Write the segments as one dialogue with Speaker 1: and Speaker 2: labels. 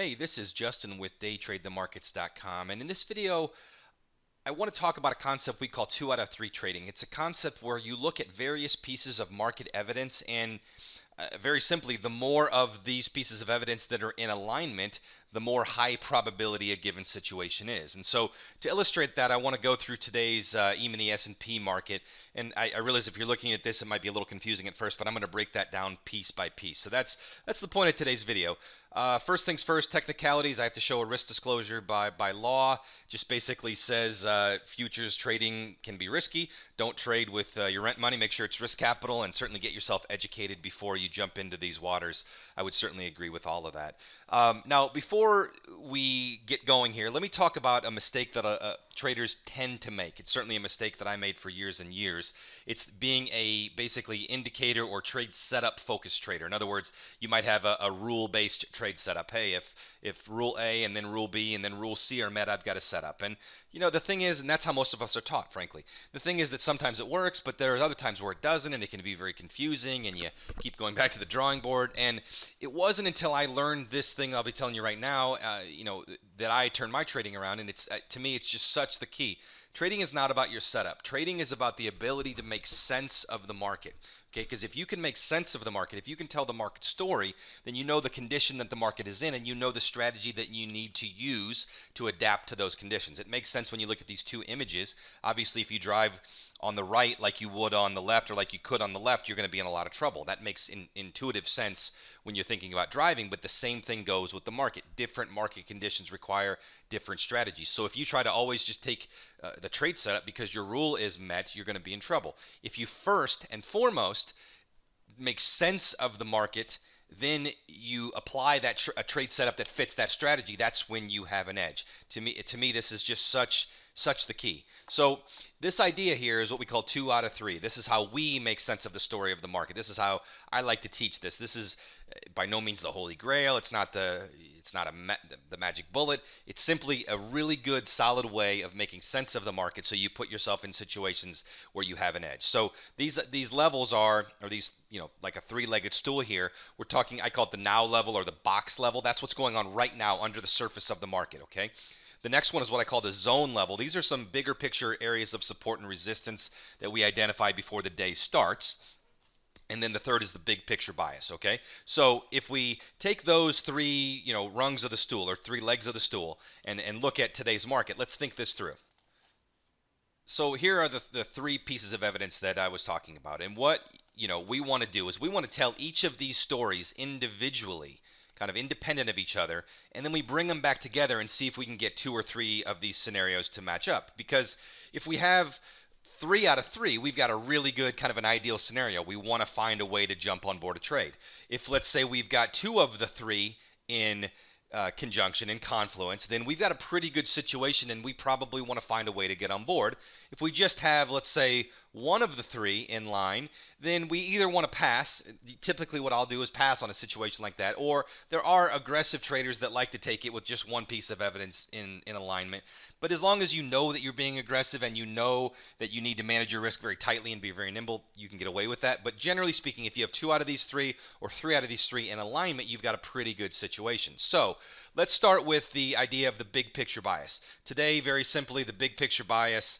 Speaker 1: Hey, this is Justin with daytradethemarkets.com, and in this video I want to talk about a concept we call 2 out of 3 trading. It's a concept where you look at various pieces of market evidence and very simply, the more of these pieces of evidence that are in alignment, the more high probability a given situation is. And so to illustrate that, I want to go through today's E-mini S&P market. And I realize if you're looking at this, it might be a little confusing at first, but I'm going to break that down piece by piece. So that's the point of today's video. First things first, technicalities. I have to show a risk disclosure by law. Just basically says futures trading can be risky. Don't trade with your rent money. Make sure it's risk capital, and certainly get yourself educated before you jump into these waters. I would certainly agree with all of that. Now, before we get going here, let me talk about a mistake that traders tend to make. It's certainly a mistake that I made for years and years. It's being a basically indicator or trade setup focused trader. In other words, you might have a rule-based trade setup. Hey, if rule A and then rule B and then rule C are met, I've got a setup. And you know, the thing is, and that's how most of us are taught, frankly. The thing is that sometimes it works, but there are other times where it doesn't, and it can be very confusing, and you keep going back to the drawing board. And it wasn't until I learned this thing I'll be telling you right now, that I turned my trading around, and it's to me, it's just such the key. Trading is not about your setup. Trading is about the ability to make sense of the market. Okay, because if you can make sense of the market, if you can tell the market story, then you know the condition that the market is in, and you know the strategy that you need to use to adapt to those conditions. It makes sense when you look at these two images. Obviously, if you drive on the right like you would on the left, or like you could on the left, you're going to be in a lot of trouble. That makes intuitive sense when you're thinking about driving, but the same thing goes with the market. Different market conditions require different strategies. So if you try to always just take the trade setup because your rule is met, you're going to be in trouble. If you first and foremost make sense of the market, then you apply that a trade setup that fits that strategy. That's when you have an edge. To me, this is just such the key. So this idea here is what we call 2 out of 3. This is how we make sense of the story of the market. This is how I like to teach this. This is by no means the holy grail. It's not the magic bullet. It's simply a really good, solid way of making sense of the market, so you put yourself in situations where you have an edge. So these levels are, or these, like a 3-legged stool here. We're talking, I call it the now level or the box level. That's what's going on right now under the surface of the market. Okay. The next one is what I call the zone level. These are some bigger picture areas of support and resistance that we identify before the day starts. And then the third is the big picture bias, okay? So if we take those 3, rungs of the stool, or 3 legs of the stool, and look at today's market, let's think this through. So here are the 3 pieces of evidence that I was talking about. And what, we want to do is we want to tell each of these stories individually, kind of independent of each other, and then we bring them back together and see if we can get 2 or 3 of these scenarios to match up. Because if we have 3 out of 3, we've got a really good kind of an ideal scenario. We want to find a way to jump on board a trade. If, let's say, we've got 2 of the 3 in conjunction, in confluence, then we've got a pretty good situation, and we probably want to find a way to get on board. If we just have, let's say, 1 of the 3 in line, then we either want to pass. Typically what I'll do is pass on a situation like that, or there are aggressive traders that like to take it with just 1 piece of evidence in alignment. But as long as you know that you're being aggressive, and you know that you need to manage your risk very tightly and be very nimble, you can get away with that. But generally speaking, if you have 2 out of these 3 or 3 out of these 3 in alignment, you've got a pretty good situation. So let's start with the idea of the big picture bias. Today, very simply, the big picture bias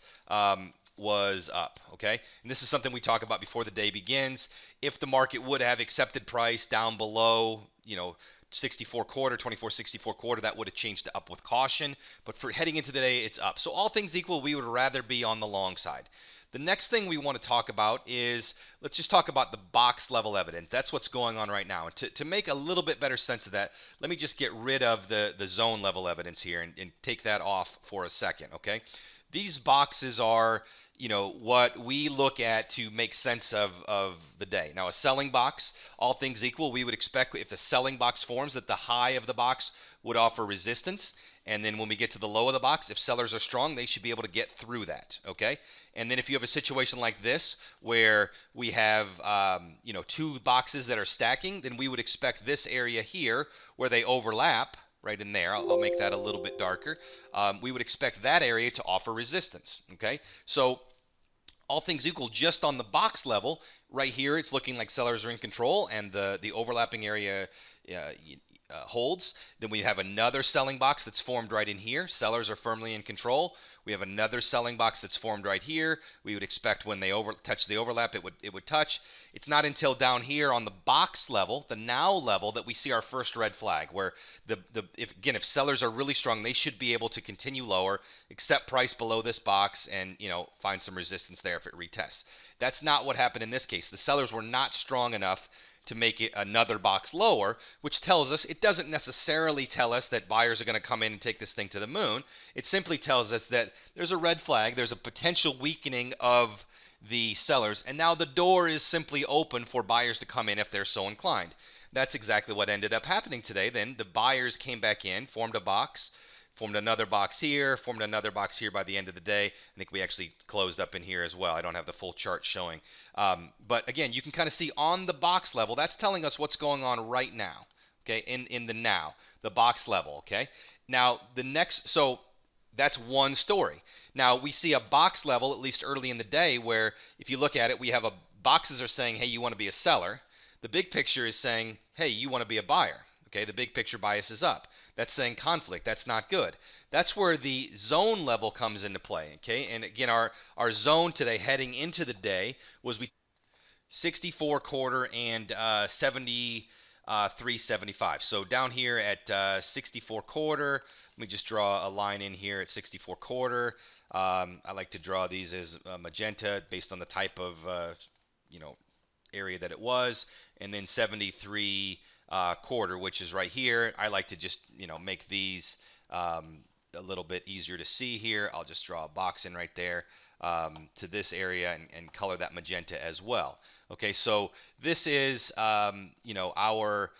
Speaker 1: was up, okay? And this is something we talk about before the day begins. If the market would have accepted price down below, 64 quarter, 2464 quarter, that would have changed to up with caution. But for heading into the day, it's up. So all things equal, we would rather be on the long side. The next thing we want to talk about is, let's just talk about the box level evidence. That's what's going on right now. And to make a little bit better sense of that, let me just get rid of the zone level evidence here and take that off for a second, okay? These boxes are, what we look at to make sense of the day. Now, a selling box, all things equal, we would expect if the selling box forms that the high of the box would offer resistance. And then when we get to the low of the box, if sellers are strong, they should be able to get through that, okay? And then if you have a situation like this where we have, 2 boxes that are stacking, then we would expect this area here where they overlap, right in there. I'll make that a little bit darker. We would expect that area to offer resistance, okay? So all things equal, just on the box level, right here, it's looking like sellers are in control, and the overlapping area holds. Then we have another selling box that's formed right in here. Sellers are firmly in control. We have another selling box that's formed right here. We would expect when they touch the overlap, it would touch. It's not until down here on the box level, the now level, that we see our first red flag, where if sellers are really strong, they should be able to continue lower, accept price below this box, and find some resistance there if it retests. That's not what happened in this case. The sellers were not strong enough to make it another box lower, which tells us, it doesn't necessarily tell us that buyers are going to come in and take this thing to the moon. It simply tells us that there's a red flag, there's a potential weakening of the sellers, and now the door is simply open for buyers to come in if they're so inclined. That's exactly what ended up happening today. Then the buyers came back in, formed a box, formed another box here, formed another box here by the end of the day. I think we actually closed up in here as well. I don't have the full chart showing. But again, you can kind of see on the box level, that's telling us what's going on right now, okay, in the now, the box level, okay? Now, so that's one story. Now, we see a box level, at least early in the day, where if you look at it, we have boxes are saying, hey, you want to be a seller. The big picture is saying, hey, you want to be a buyer. Okay, the big picture bias is up. That's saying conflict. That's not good. That's where the zone level comes into play. Okay, and again, our zone today heading into the day was 64 quarter and 73.75. So down here at 64 quarter, let me just draw a line in here at 64 quarter. I like to draw these as magenta based on the type of area that it was, and then 73 quarter, which is right here. I like to just make these a little bit easier to see here. I'll just draw a box in right there to this area and color that magenta as well. Okay, so this is our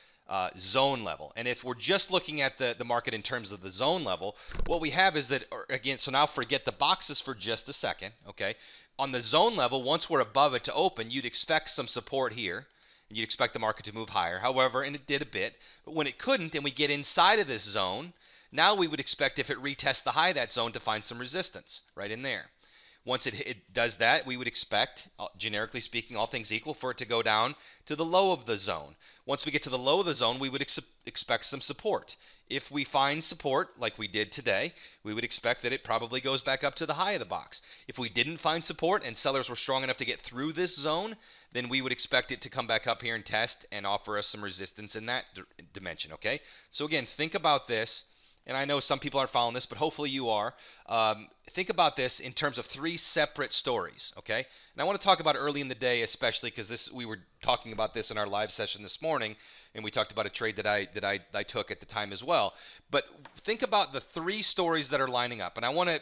Speaker 1: zone level, and if we're just looking at the market in terms of the zone level, what we have is that, again, so now forget the boxes for just a second. Okay, on the zone level, once we're above it to open, you'd expect some support here. You'd expect the market to move higher. However, and it did a bit, but when it couldn't and we get inside of this zone, now we would expect, if it retests the high of that zone, to find some resistance right in there. Once it does that, we would expect, generically speaking, all things equal, for it to go down to the low of the zone. Once we get to the low of the zone, we would expect some support. If we find support, like we did today, we would expect that it probably goes back up to the high of the box. If we didn't find support and sellers were strong enough to get through this zone, then we would expect it to come back up here and test and offer us some resistance in that dimension, okay? So again, think about this. And I know some people aren't following this, but hopefully you are. Think about this in terms of three separate stories, okay? And I want to talk about early in the day, especially because we were talking about this in our live session this morning, and we talked about a trade that I took at the time as well. But think about the three stories that are lining up, and I want to,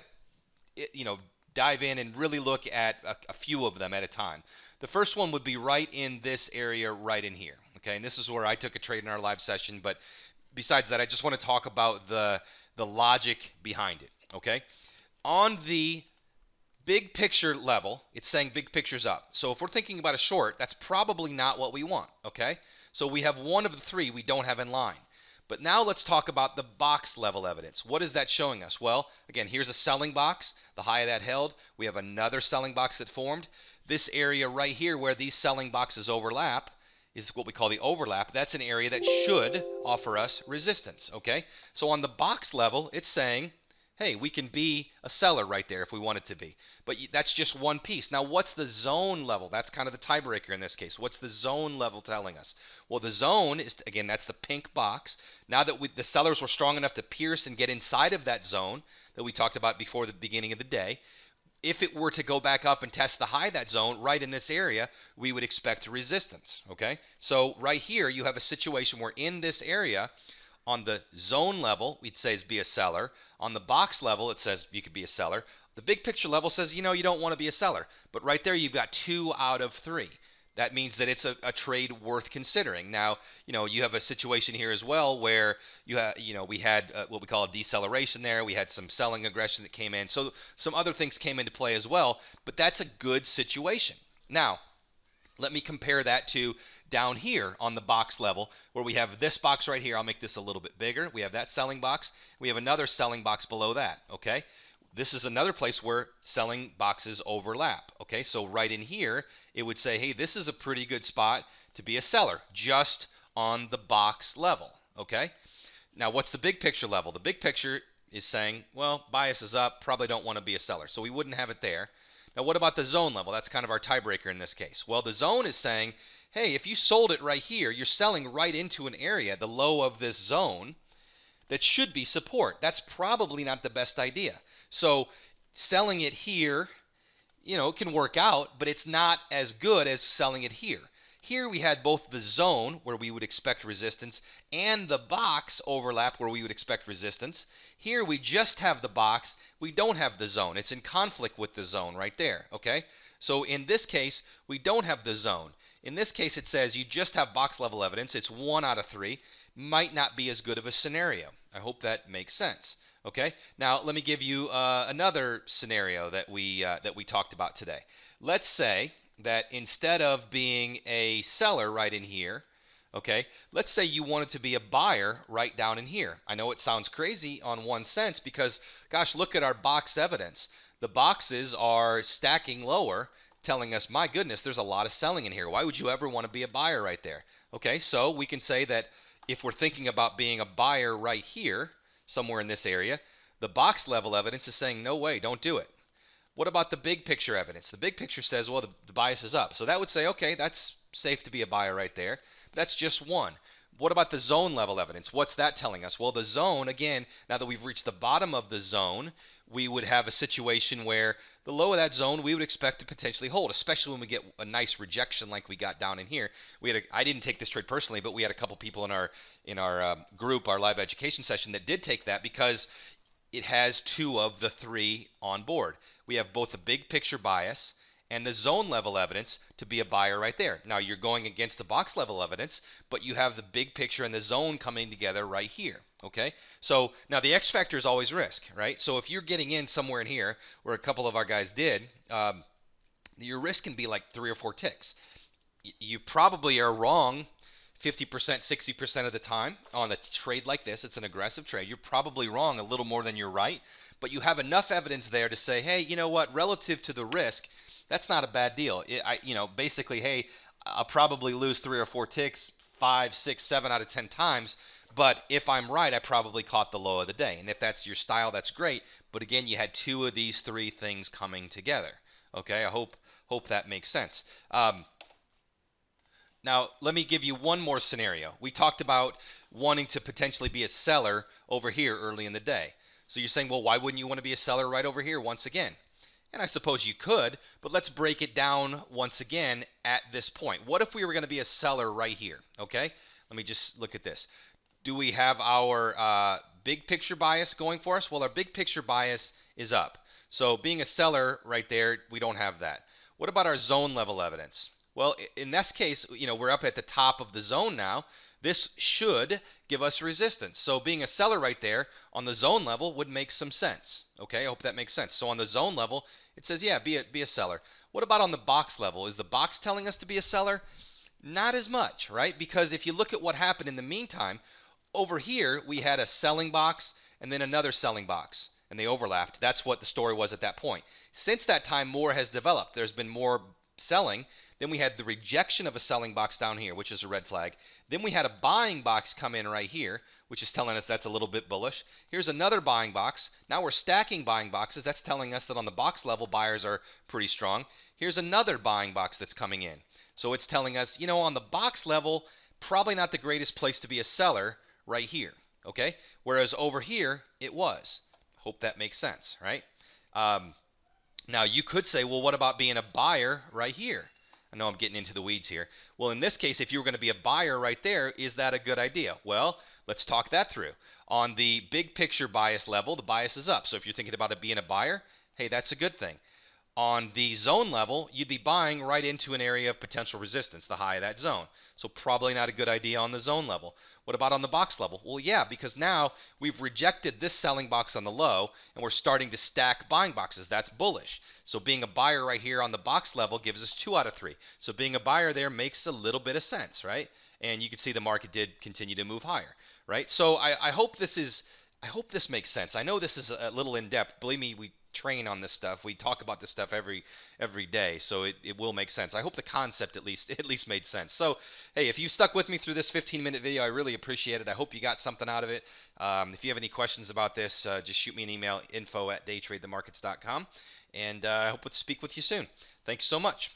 Speaker 1: dive in and really look at a few of them at a time. The first one would be right in this area, right in here, okay? And this is where I took a trade in our live session, but besides that, I just want to talk about the logic behind it, okay? On the big picture level, it's saying big picture's up. So if we're thinking about a short, that's probably not what we want, okay? So we have one of the three we don't have in line. But now let's talk about the box level evidence. What is that showing us? Well, again, here's a selling box. The high of that held. We have another selling box that formed. This area right here where these selling boxes overlap is what we call the overlap. That's an area that should offer us resistance, okay? So on the box level, it's saying, hey, we can be a seller right there if we want it to be. But that's just one piece. Now, what's the zone level? That's kind of the tiebreaker in this case. What's the zone level telling us? Well, the zone is, again, that's the pink box. Now that the sellers were strong enough to pierce and get inside of that zone that we talked about before the beginning of the day, if it were to go back up and test the high of that zone right in this area, we would expect resistance, okay? So right here, you have a situation where in this area, on the zone level, we'd say is be a seller. On the box level, it says you could be a seller. The big picture level says, you don't want to be a seller. But right there, you've got 2 out of 3. That means that it's a trade worth considering. Now, you have a situation here as well where we had what we call a deceleration there. We had some selling aggression that came in. So some other things came into play as well, but that's a good situation. Now, let me compare that to down here on the box level where we have this box right here. I'll make this a little bit bigger. We have that selling box. We have another selling box below that, okay? This is another place where selling boxes overlap, okay? So right in here, it would say, hey, this is a pretty good spot to be a seller just on the box level, okay? Now, what's the big picture level? The big picture is saying, well, bias is up, probably don't want to be a seller. So we wouldn't have it there. Now, what about the zone level? That's kind of our tiebreaker in this case. Well, the zone is saying, hey, if you sold it right here, you're selling right into an area, the low of this zone, that should be support. That's probably not the best idea. So selling it here, it can work out, but it's not as good as selling it here. Here we had both the zone, where we would expect resistance, and the box overlap, where we would expect resistance. Here we just have the box. We don't have the zone. It's in conflict with the zone right there, okay? So in this case, we don't have the zone. In this case, it says you just have box level evidence. It's 1 out of 3. Might not be as good of a scenario. I hope that makes sense. Okay. Now let me give you another scenario that we talked about today. Let's say that instead of being a seller right in here, okay, let's say you wanted to be a buyer right down in here. I know it sounds crazy on one sense because, gosh, look at our box evidence. The boxes are stacking lower, telling us, my goodness, there's a lot of selling in here. Why would you ever want to be a buyer right there? Okay, so we can say that if we're thinking about being a buyer right here, somewhere in this area, the box level evidence is saying, no way, don't do it. What about the big picture evidence? The big picture says, well, the bias is up. So that would say, okay, that's safe to be a buyer right there. But that's just one. What about the zone level evidence? What's that telling us? Well, the zone, again, now that we've reached the bottom of the zone, we would have a situation where the low of that zone we would expect to potentially hold, especially when we get a nice rejection like we got down in here. I didn't take this trade personally, but we had a couple people in our group, our live education session, that did take that because it has 2 of the 3 on board. We have both the big picture bias and the zone level evidence to be a buyer right there. Now you're going against the box level evidence, but you have the big picture and the zone coming together right here. Okay, so now the X factor is always risk, right? So if you're getting in somewhere in here, where a couple of our guys did, your risk can be like 3 or 4 ticks. You probably are wrong 50%, 60% of the time on a trade like this. It's an aggressive trade. You're probably wrong a little more than you're right, but you have enough evidence there to say, hey, you know what, relative to the risk, that's not a bad deal. Basically, hey, I'll probably lose 3 or 4 ticks 5, 6, 7 out of 10 times, but if I'm right, I probably caught the low of the day. And if that's your style, that's great. But again, you had 2 of these 3 things coming together. Okay, I hope that makes sense. Now, let me give you one more scenario. We talked about wanting to potentially be a seller over here early in the day. So you're saying, well, why wouldn't you want to be a seller right over here once again? And I suppose you could, but let's break it down once again at this point. What if we were going to be a seller right here? Okay, let me just look at this. Do we have our big picture bias going for us? Well, our big picture bias is up. So being a seller right there, we don't have that. What about our zone level evidence? Well, in this case, we're up at the top of the zone now. This should give us resistance. So being a seller right there on the zone level would make some sense. Okay, I hope that makes sense. So on the zone level, it says, yeah, be a seller. What about on the box level? Is the box telling us to be a seller? Not as much, right? Because if you look at what happened in the meantime, over here we had a selling box and then another selling box, and they overlapped. That's what the story was at that point. Since that time, more has developed. There's been more selling. Then we had the rejection of a selling box down here, which is a red flag. Then we had a buying box come in right here, which is telling us that's a little bit bullish. Here's another buying box. Now we're stacking buying boxes. That's telling us that on the box level, buyers are pretty strong. Here's another buying box that's coming in. So it's telling us, on the box level, probably not the greatest place to be a seller right here, okay? Whereas over here, it was. Hope that makes sense, right? Now, you could say, well, what about being a buyer right here? I know I'm getting into the weeds here. Well, in this case, if you were going to be a buyer right there, is that a good idea? Well, let's talk that through. On the big picture bias level, the bias is up. So if you're thinking about it being a buyer, hey, that's a good thing. On the zone level, you'd be buying right into an area of potential resistance, the high of that zone. So probably not a good idea on the zone level. What about on the box level? Well, yeah, because now we've rejected this selling box on the low, and we're starting to stack buying boxes. That's bullish. So being a buyer right here on the box level gives us 2 out of 3. So being a buyer there makes a little bit of sense, right? And you can see the market did continue to move higher, right? So I hope this makes sense. I know this is a little in-depth. Believe me, we train on this stuff. We talk about this stuff every day, so it will make sense. I hope the concept at least made sense. So hey, if you stuck with me through this 15-minute video, I really appreciate it. I hope you got something out of it. If you have any questions about this, just shoot me an email, info@daytradethemarkets.com, and I hope to speak with you soon. Thanks so much.